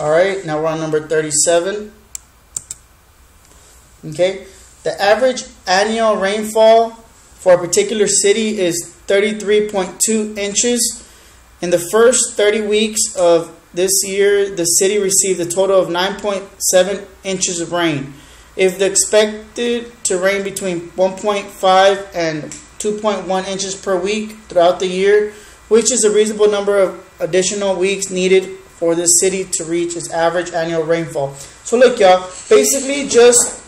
All right, now we're on number 37. Okay, the average annual rainfall for a particular city is 33.2 inches. In the first 30 weeks of this year, the city received a total of 9.7 inches of rain. If the expected to rain between 1.5 and 2.1 inches per week throughout the year, which is a reasonable number of additional weeks needed for this city to reach its average annual rainfall. So look, y'all, basically just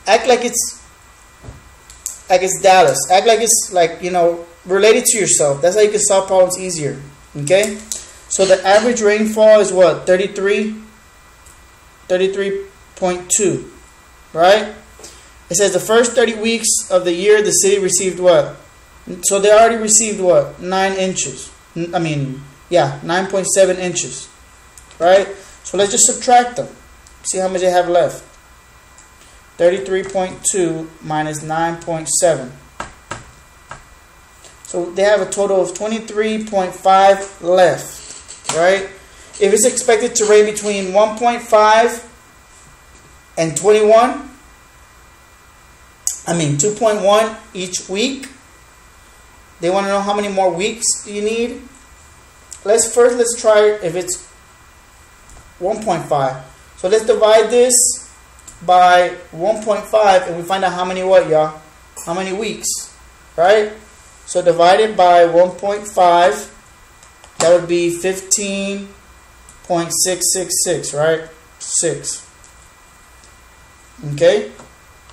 act like it's Dallas. Act like it's like, you know, related to yourself. That's how you can solve problems easier. Okay? So the average rainfall is what? 33.2. Right? It says the first 30 weeks of the year the city received what? So they already received what? 9 inches. 9.7 inches. Right? So let's just subtract them. See how much they have left. 33.2 minus 9.7. So they have a total of 23.5 left, right? If it's expected to rain between 1.5 and 2.1 each week, they want to know how many more weeks you need. Let's try if it's 1.5. So let's divide this by 1.5 and we find out how many what, y'all? How many weeks, right? So divided by 1.5, that would be 15.666, right? 6. Okay?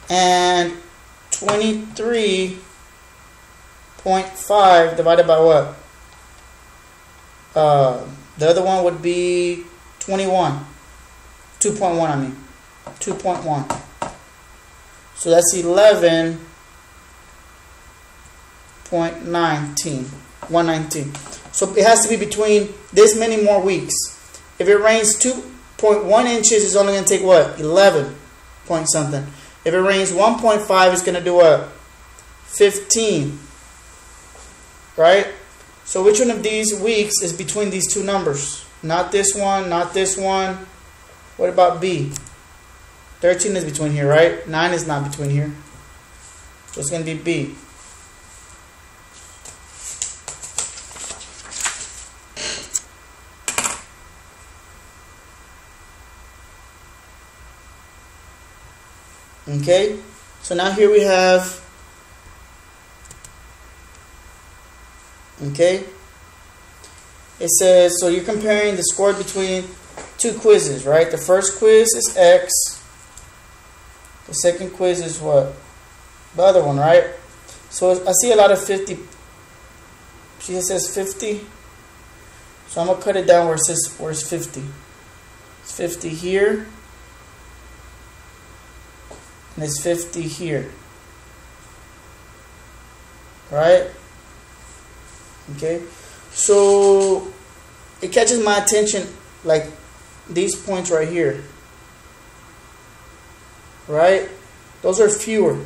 And 23.5 divided by what? The other one would be 21. 2.1, I mean. 2.1. So that's 119. So it has to be between this many more weeks. If it rains 2.1 inches, it's only going to take what? 11 point something. If it rains 1.5, it's going to do what? 15. Right? So which one of these weeks is between these two numbers? Not this one, not this one. What about B? 13 is between here, right? 9 is not between here. So it's going to be B. Okay? So now here we have, okay? It says, so you're comparing the score between two quizzes, right? The first quiz is X. The second quiz is what? The other one, right? So I see a lot of 50. She says 50. So I'm going to cut it down where it says, where's 50? It's 50 here. And it's 50 here. Right? Okay. So it catches my attention like these points right here. Right? Those are fewer.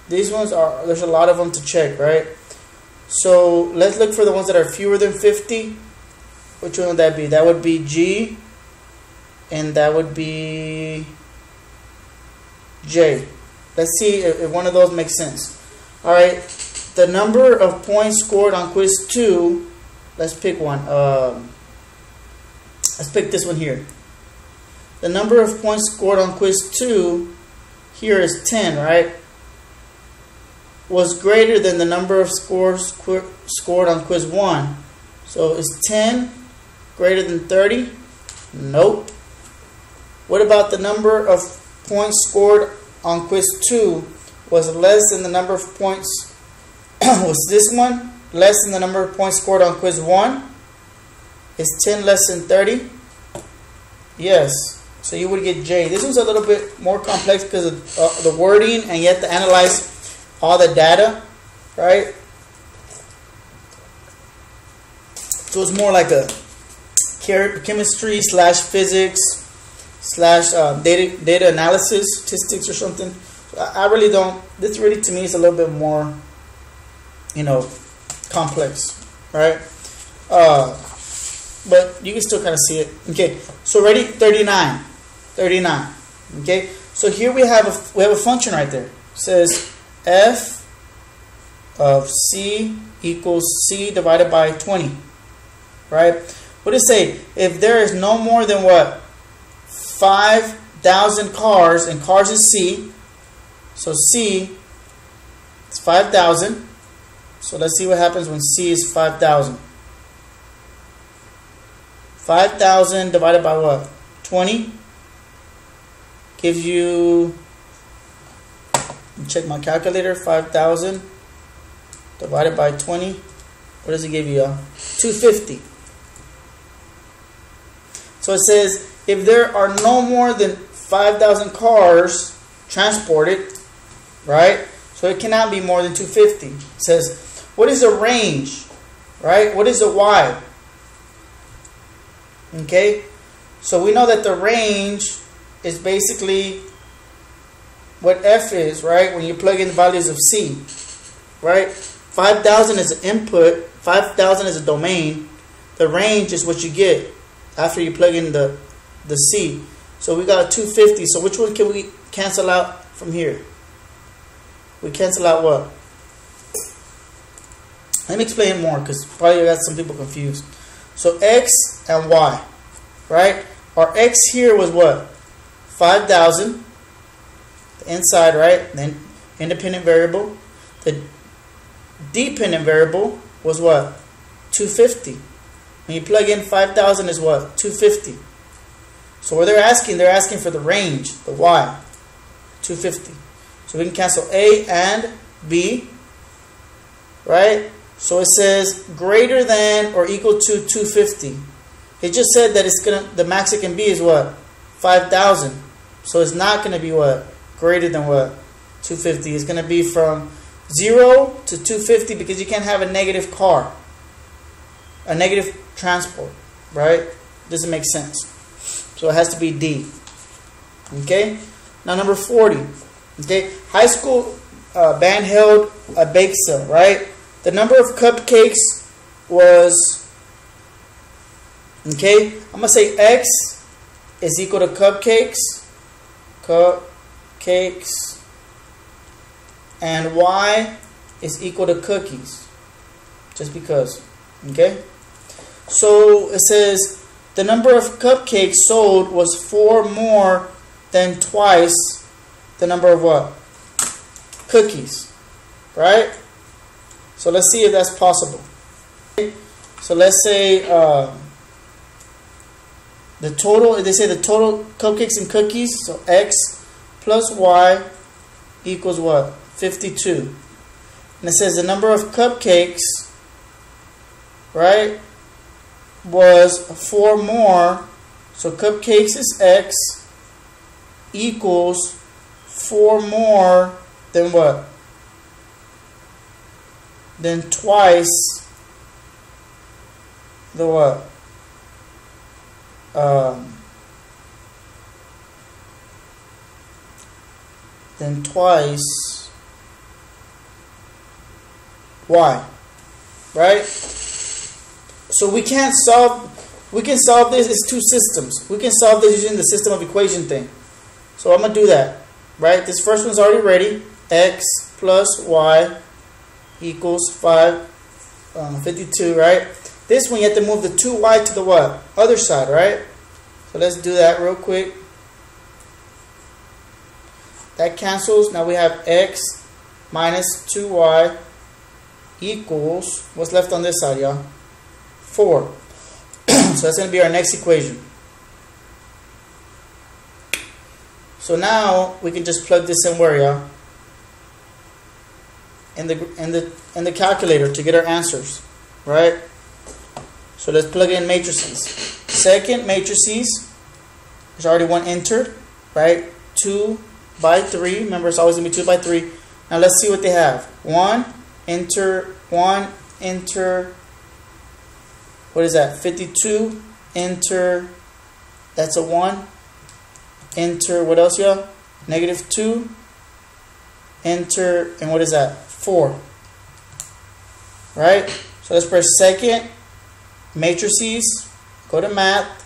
These ones are, there's a lot of them to check, right? So let's look for the ones that are fewer than 50. Which one would that be? That would be G, and that would be J. Let's see if one of those makes sense. Alright, the number of points scored on quiz 2, let's pick one. Let's pick this one here. The number of points scored on quiz 2 here is 10, right? Was greater than the number of scores scored on quiz 1. So is 10 greater than 30? Nope. What about the number of points scored on quiz 2 was less than the number of points? Was this one less than the number of points scored on quiz 1? Is 10 less than 30? Yes. So you would get J. This one's a little bit more complex because of the wording, and you have to analyze all the data, right? So it's more like a chemistry / physics / data analysis, statistics or something. I really don't. This really to me is a little bit more, you know, complex, right? but you can still kind of see it. Okay, so ready? 39. Okay, so here we have a function right there. It says f of c equals c divided by 20. Right? What does it say? If there is no more than what? 5,000 cars, and cars is c. So c is 5,000. So let's see what happens when c is 5,000. 5,000 divided by what? 20 gives you, check my calculator, 5,000 divided by 20. What does it give you, y'all? 250. So it says if there are no more than 5,000 cars transported, right? So it cannot be more than 250. It says, what is the range, right? What is the y? Okay, so we know that the range is basically what f is, right? When you plug in the values of c, right? 5,000 is an input, 5,000 is a domain. The range is what you get after you plug in the c. So we got 250. So which one can we cancel out from here? We cancel out what? Let me explain more, because probably got some people confused. So x and y, right? Our x here was what? 5,000. The inside, right? Then independent variable. The dependent variable was what? 250. When you plug in 5,000 is what? 250. So what they're asking for the range, the y, 250. So we can cancel a and b, right? So it says greater than or equal to 250. It just said that the max it can be is what? 5,000. So it's not going to be what? Greater than what? 250. It's going to be from 0 to 250, because you can't have a negative car, a negative transport, right? Doesn't make sense. So it has to be D. Okay? Now number 40. Okay? High school band held a bake sale, right? The number of cupcakes was, okay, I'm going to say X is equal to cupcakes, and Y is equal to cookies, just because, okay? So it says the number of cupcakes sold was 4 more than twice the number of what? Cookies, right? So let's see if that's possible. Okay? So let's say the total, they say the total cupcakes and cookies, so X plus Y equals what? 52. And it says the number of cupcakes, right, was 4 more. So cupcakes is X equals 4 more than what? Then twice the what? Then twice y, right? So we can solve this as two systems. We can solve this using the system of equation thing. So I'm going to do that, right? This first one's already ready. X plus y equals 52, right? This one you have to move the 2y to the what? Other side, right? So let's do that real quick. That cancels. Now we have x minus 2y equals, what's left on this side, y'all? 4. So that's going to be our next equation. So now we can just plug this in where, y'all? In the calculator to get our answers, right? So let's plug in matrices. Second matrices, there's already one entered, right? 2 by 3. Remember, it's always going to be 2 by 3. Now let's see what they have. 1, enter, 1, enter. What is that? 52, enter. That's a 1. Enter, what else, y'all? Negative 2. Enter, and what is that? 4. Right? So let's press second matrices. go to math.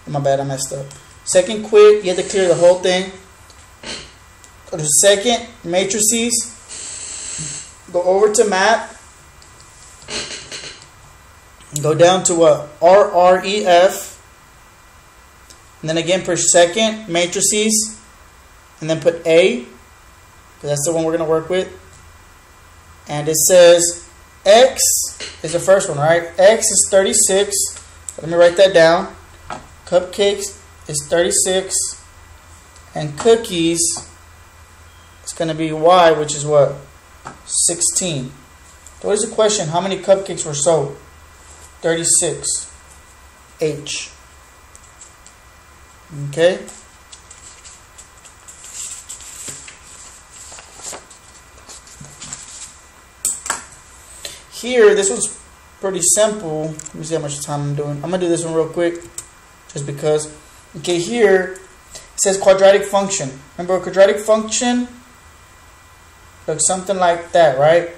My bad, I messed up. Second quit, you have to clear the whole thing. Go to second, matrices. Go over to math. Go down to what? RREF. And then again for second, matrices. And then put A, because that's the one we're going to work with. And it says X is the first one, right? X is 36. Let me write that down. Cupcakes is 36. And cookies is going to be Y, which is what? 16. So what is the question? How many cupcakes were sold? 36. H. Okay. Here, this one's pretty simple. Let me see how much time I'm doing. I'm going to do this one real quick, just because. Okay, here, it says quadratic function. Remember a quadratic function? Looks something like that, right?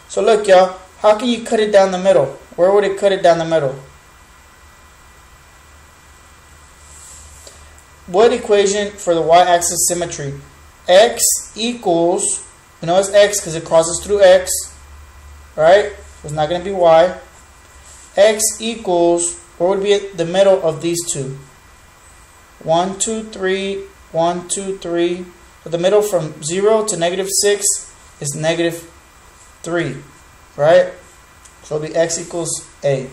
So look, y'all, how can you cut it down the middle? Where would it cut it down the middle? What equation for the y-axis symmetry? X equals, you know it's X because it crosses through X, right? So it's not going to be Y. X equals, where would be at the middle of these two? 1, 2, 3, 1, 2, 3. So the middle from 0 to -6 is -3, right? So the X equals A.